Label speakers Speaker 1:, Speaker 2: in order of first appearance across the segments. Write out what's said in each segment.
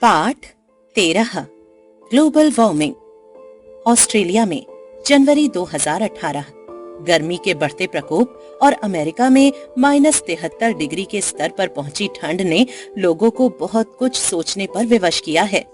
Speaker 1: पाठ 13 global warming. Australia में जनवरी 2018 गर्मी के बढ़ते प्रकोप और अमेरिका में -73 डिग्री के स्तर पर पहुंची ठंड ने लोगों को बहुत कुछ सोचने पर विवश किया है।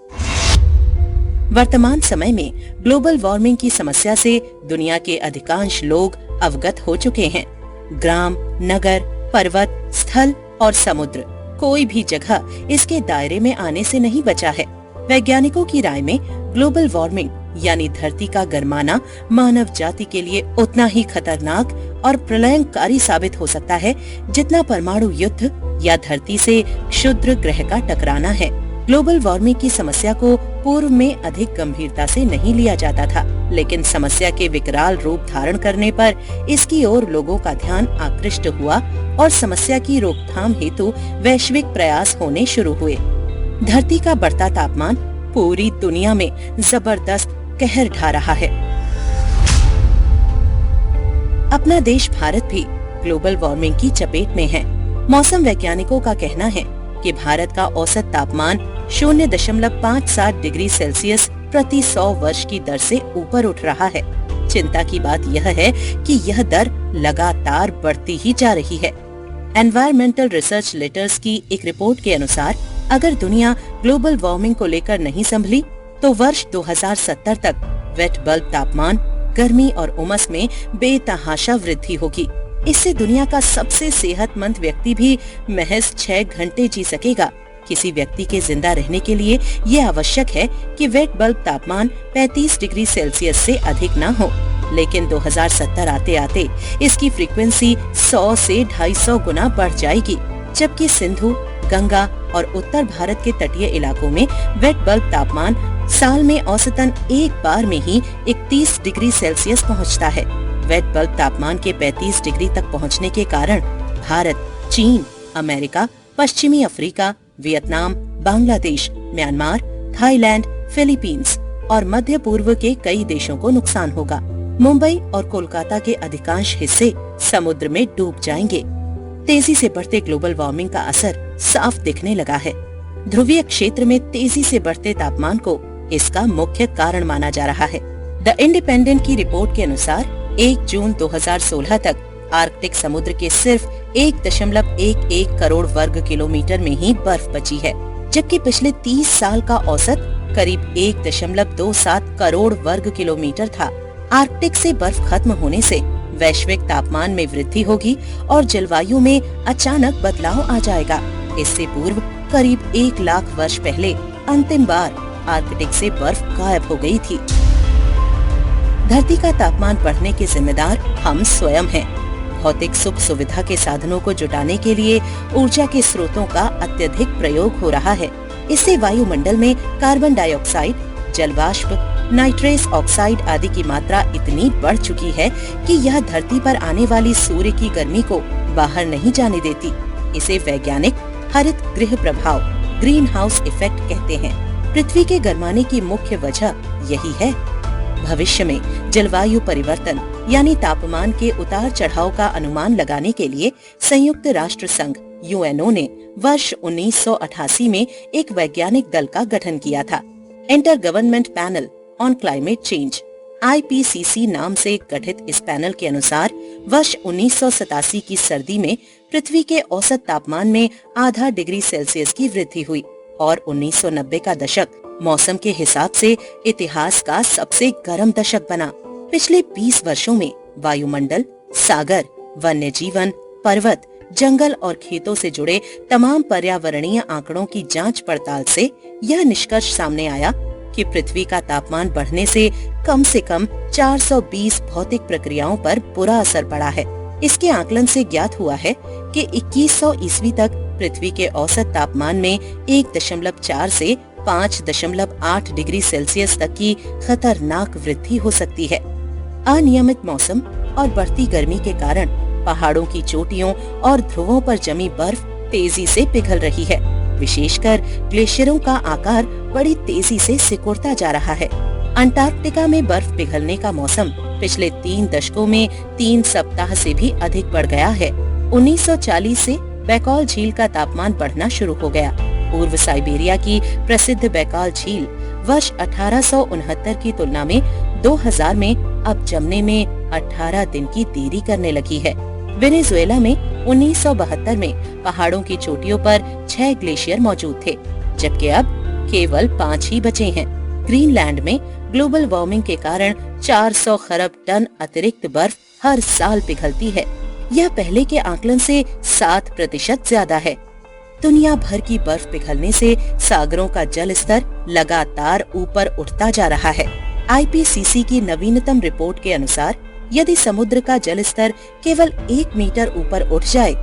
Speaker 1: वर्तमान समय में ग्लोबल वार्मिंग की समस्या से दुनिया के अधिकांश लोग अवगत हो चुके हैं। ग्राम, नगर, पर्वत, स्थल और समुद्र, कोई भी जगह इसके दायरे में आने से नहीं बचा है। वैज्ञानिकों की राय में ग्लोबल वार्मिंग यानी धरती का गर्माना मानव जाति के लिए उतना ही खतरनाक और प्रलयंकारी साबित हो सकता है जितना परमाणु युद्ध या धरती से क्षुद्र ग्रह का टकराना है। ग्लोबल वार्मिंग की समस्या को पूर्व में अधिक गंभीरता से नहीं लिया जाता था, लेकिन समस्या के विकराल रूप धारण करने पर इसकी ओर लोगों का ध्यान आकृष्ट हुआ और समस्या की रोकथाम हेतु वैश्विक प्रयास होने शुरू हुए। धरती का बढ़ता तापमान पूरी दुनिया में जबरदस्त कहर ढा रहा है। अपना देश भारत भी ग्लोबल वार्मिंग की चपेट में है। मौसम वैज्ञानिकों का कहना है कि भारत का औसत तापमान 0.57 डिग्री सेल्सियस प्रति 100 वर्ष की दर से ऊपर उठ रहा है। चिंता की बात यह है कि यह दर लगातार बढ़ती ही जा रही है। एनवायरमेंटल रिसर्च लेटर्स की एक रिपोर्ट के अनुसार अगर दुनिया ग्लोबल वार्मिंग को लेकर नहीं संभली तो वर्ष 2070 तक वेट बल्ब तापमान, गर्मी और उमस में बेतहाशा वृद्धि होगी। इससे दुनिया का सबसे सेहतमंद व्यक्ति भी महज 6 घंटे जी सकेगा। किसी व्यक्ति के जिंदा रहने के लिए ये आवश्यक है कि वेट बल्ब तापमान 35 डिग्री सेल्सियस से अधिक न हो, लेकिन 2070 आते आते इसकी फ्रीक्वेंसी 100 से 250 गुना बढ़ जाएगी, जबकि सिंधु, गंगा और उत्तर भारत के तटीय इलाकों में वेट बल्ब तापमान साल में औसतन एक बार में ही 31 डिग्री सेल्सियस पहुंचता है। वेट बल्ब तापमान के 35 डिग्री तक पहुंचने के कारण भारत, चीन, अमेरिका, पश्चिमी Africa, Vietnam, Bangladesh, Myanmar, Thailand, Philippines और मध्य पूर्व के कई देशों को नुकसान होगा। मुंबई और कोलकाता के अधिकांश हिस्से समुद्र में डूब जाएंगे। तेजी से बढ़ते ग्लोबल वार्मिंग का असर साफ दिखने लगा है। ध्रुवीय क्षेत्र में तेजी से बढ़ते तापमान को इसका मुख्य कारण माना जा रहा है। द इंडिपेंडेंट की रिपोर्ट के अनुसार 1 जून 2016 तक आर्कटिक समुद्र के सिर्फ 1.11 करोड़ वर्ग किलोमीटर में ही बर्फ बची है, जबकि पिछले 30 साल का औसत करीब 1.27 करोड़ वर्ग किलोमीटर था। आर्कटिक से बर्फ खत्म होने से वैश्विक तापमान में वृद्धि होगी और जलवायु में अचानक बदलाव आ जाएगा। इससे पूर्व करीब 1 लाख वर्ष पहले अंतिम बार आर्कटिक से बर्फ गायब हो गई थी। धरती का तापमान बढ़ने के जिम्मेदार हम स्वयं हैं। भौतिक सुख सुविधा के साधनों को जुटाने के लिए ऊर्जा के स्रोतों का अत्यधिक प्रयोग हो रहा है। इससे वायुमंडल में कार्बन डाइऑक्साइड, जलवाष्प, नाइट्रस ऑक्साइड आदि की मात्रा इतनी बढ़ चुकी है कि यह धरती पर आने वाली सूर्य की गर्मी को बाहर नहीं जाने देती। इसे वैज्ञानिक हरित गृह प्रभाव, ग्रीन हाउस इफेक्ट कहते हैं। पृथ्वी के गर्माने की मुख्य वजह यही है। भविष्य में जलवायु परिवर्तन यानी तापमान के उतार चढ़ाव का अनुमान लगाने के लिए संयुक्त राष्ट्र संघ (यूएनओ) ने वर्ष 1988 में एक वैज्ञानिक दल का गठन किया था। Inter government panel on climate change (IPCC) नाम से गठित इस पैनल के अनुसार वर्ष 1987 की सर्दी में पृथ्वी के औसत तापमान में आधा डिग्री सेल्सियस की वृद्धि हुई और 1990 का दशक मौसम के हिसाब से इतिहास का सबसे गर्म दशक बना। पिछले 20 वर्षों में वायुमंडल, सागर, वन्य जीवन, पर्वत, जंगल और खेतों से जुड़े तमाम पर्यावरणीय आंकड़ों की जांच पड़ताल से यह निष्कर्ष सामने आया कि पृथ्वी का तापमान बढ़ने से कम 420 भौतिक प्रक्रियाओं पर बुरा असर पड़ा है। इसके आकलन से ज्ञात हुआ है कि 2100 ईस्वी तक पृथ्वी के औसत तापमान में 1.4 से 5.8 डिग्री सेल्सियस तक की खतरनाक वृद्धि हो सकती है। अनियमित मौसम और बढ़ती गर्मी के कारण पहाड़ों की चोटियों और ध्रुवों पर जमी बर्फ तेजी से पिघल रही है। विशेषकर ग्लेशियरों का आकार बड़ी तेजी से सिकुड़ता जा रहा है। अंटार्कटिका में बर्फ पिघलने का मौसम पिछले 3 दशकों में 3 सप्ताह से भी अधिक बढ़ गया है। 1940 से बैकॉल झील का तापमान बढ़ना शुरू हो गया। पूर्व साइबेरिया की प्रसिद्ध बैकाल झील वर्ष 1869 की तुलना में 2000 में अब जमने में 18 दिन की देरी करने लगी है। वेनेजुएला में 1972 में पहाड़ों की चोटियों पर 6 ग्लेशियर मौजूद थे, जबकि अब केवल 5 ही बचे हैं। ग्रीनलैंड में ग्लोबल वार्मिंग के कारण 400 खरब टन अतिरिक्त बर्फ हर साल पिघलती है। यह पहले के आकलन से 7% ज्यादा है। दुनिया भर की बर्फ पिघलने से सागरों का जल स्तर लगातार ऊपर उठता जा रहा है। IPCC की नवीनतम रिपोर्ट के अनुसार यदि समुद्र का जल स्तर केवल 1 मीटर ऊपर उठ जाए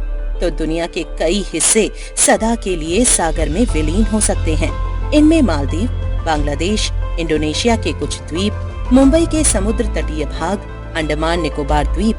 Speaker 1: तो दुनिया के कई हिस्से सदा के लिए सागर में विलीन हो सकते हैं। इनमें मालदीव, बांग्लादेश, इंडोनेशिया के कुछ द्वीप, मुंबई के समुद्र तटीय भाग, अंडमान निकोबार द्वीप,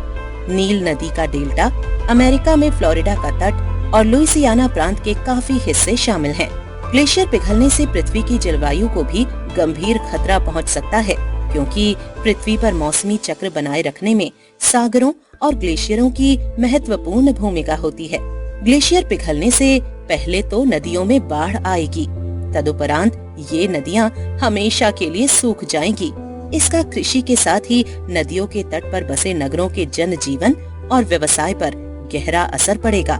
Speaker 1: नील नदी का डेल्टा, अमेरिका में फ्लोरिडा का तट और लुइसियाना प्रांत के काफी हिस्से शामिल हैं। ग्लेशियर पिघलने से पृथ्वी की जलवायु को भी गंभीर खतरा पहुंच सकता है, क्योंकि पृथ्वी पर मौसमी चक्र बनाए रखने में सागरों और ग्लेशियरों की महत्वपूर्ण भूमिका होती है। ग्लेशियर पिघलने से पहले तो नदियों में बाढ़ आएगी, तदुपरांत ये नदियां हमेशा के लिए सूख जाएंगी। इसका कृषि के साथ ही नदियों के तट पर बसे नगरों के जनजीवन और व्यवसाय पर गहरा असर पड़ेगा।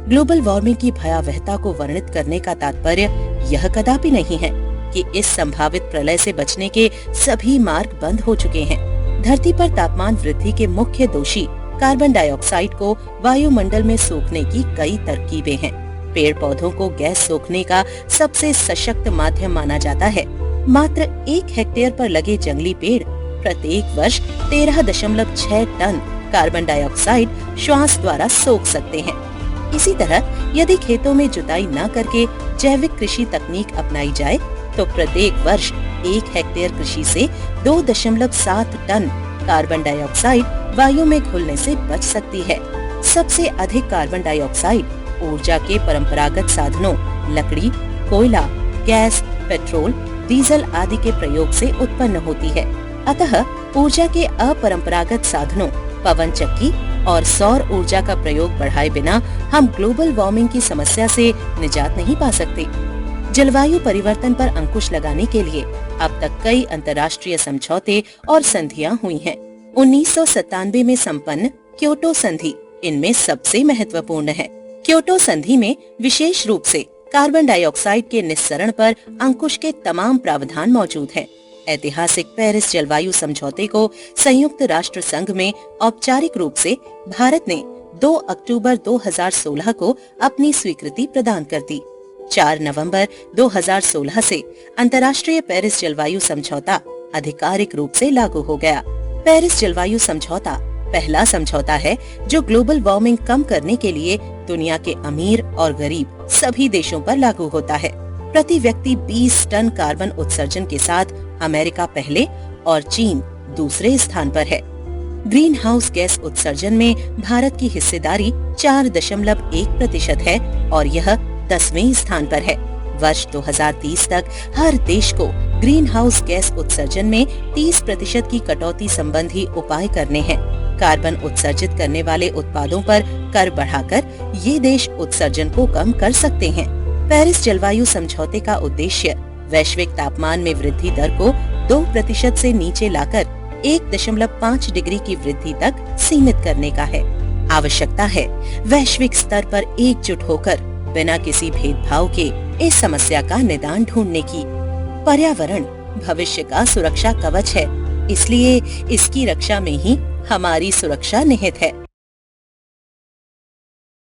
Speaker 1: ग्लोबल वार्मिंग की भयावहता को वर्णित करने का तात्पर्य यह कदापि नहीं है कि इस संभावित प्रलय से बचने के सभी मार्ग बंद हो चुके हैं। धरती पर तापमान वृद्धि के मुख्य दोषी कार्बन डाइऑक्साइड को वायुमंडल में सोखने की कई तरकीबें हैं। पेड़ पौधों को गैस सोखने का सबसे सशक्त माध्यम माना जाता है। मात्र 1 हेक्टेयर पर लगे जंगली पेड़ प्रत्येक वर्ष 13.6 टन कार्बन डाइऑक्साइड श्वास द्वारा सोख सकते हैं। इसी तरह यदि खेतों में जुताई न करके जैविक कृषि तकनीक अपनाई जाए तो प्रत्येक वर्ष 1 हेक्टेयर कृषि से 2.7 टन कार्बन डाइऑक्साइड वायु में घुलने से बच सकती है। सबसे अधिक कार्बन डाइऑक्साइड ऊर्जा के परंपरागत साधनों लकड़ी, कोयला, गैस, पेट्रोल, डीजल आदि के प्रयोग से उत्पन्न होती है। अतः ऊर्जा के अपरंपरागत साधनों पवन चक्की और सौर ऊर्जा का प्रयोग बढ़ाए बिना हम ग्लोबल वार्मिंग की समस्या से निजात नहीं पा सकते। जलवायु परिवर्तन पर अंकुश लगाने के लिए अब तक कई अंतर्राष्ट्रीय समझौते और संधियां हुई हैं। 1997 में संपन्न क्योटो संधि इनमें सबसे महत्वपूर्ण है। क्योटो संधि में विशेष रूप से कार्बन डाइऑक्साइड के निस्सरण पर अंकुश के तमाम प्रावधान मौजूद हैं। ऐतिहासिक पेरिस जलवायु समझौते को संयुक्त राष्ट्र संघ में औपचारिक रूप से भारत ने 2 अक्टूबर 2016 को अपनी स्वीकृति प्रदान कर दी। 4 नवंबर 2016 से अंतर्राष्ट्रीय पेरिस जलवायु समझौता आधिकारिक रूप से लागू हो गया। पेरिस जलवायु समझौता पहला समझौता है जो ग्लोबल वार्मिंग कम करने के लिए दुनिया के अमीर और गरीब सभी देशों पर लागू होता है। प्रति व्यक्ति 20 टन कार्बन उत्सर्जन के साथ अमेरिका पहले और चीन दूसरे स्थान पर है। ग्रीन हाउस गैस उत्सर्जन में भारत की हिस्सेदारी 4.1% है और यह 10वें स्थान पर है। वर्ष 2030 तक हर देश को ग्रीन हाउस गैस उत्सर्जन में 30% की कटौती संबंधी उपाय करने हैं। कार्बन उत्सर्जित करने वाले उत्पादों पर कर बढ़ाकर ये देश उत्सर्जन को कम कर सकते हैं। पेरिस जलवायु समझौते का उद्देश्य वैश्विक तापमान में वृद्धि दर को 2% से नीचे लाकर 1.5 डिग्री की वृद्धि तक सीमित करने का है। आवश्यकता है वैश्विक स्तर पर एकजुट होकर बिना किसी भेदभाव के इस समस्या का निदान ढूंढने की। पर्यावरण भविष्य का सुरक्षा कवच है, इसलिए इसकी रक्षा में ही हमारी सुरक्षा निहित है।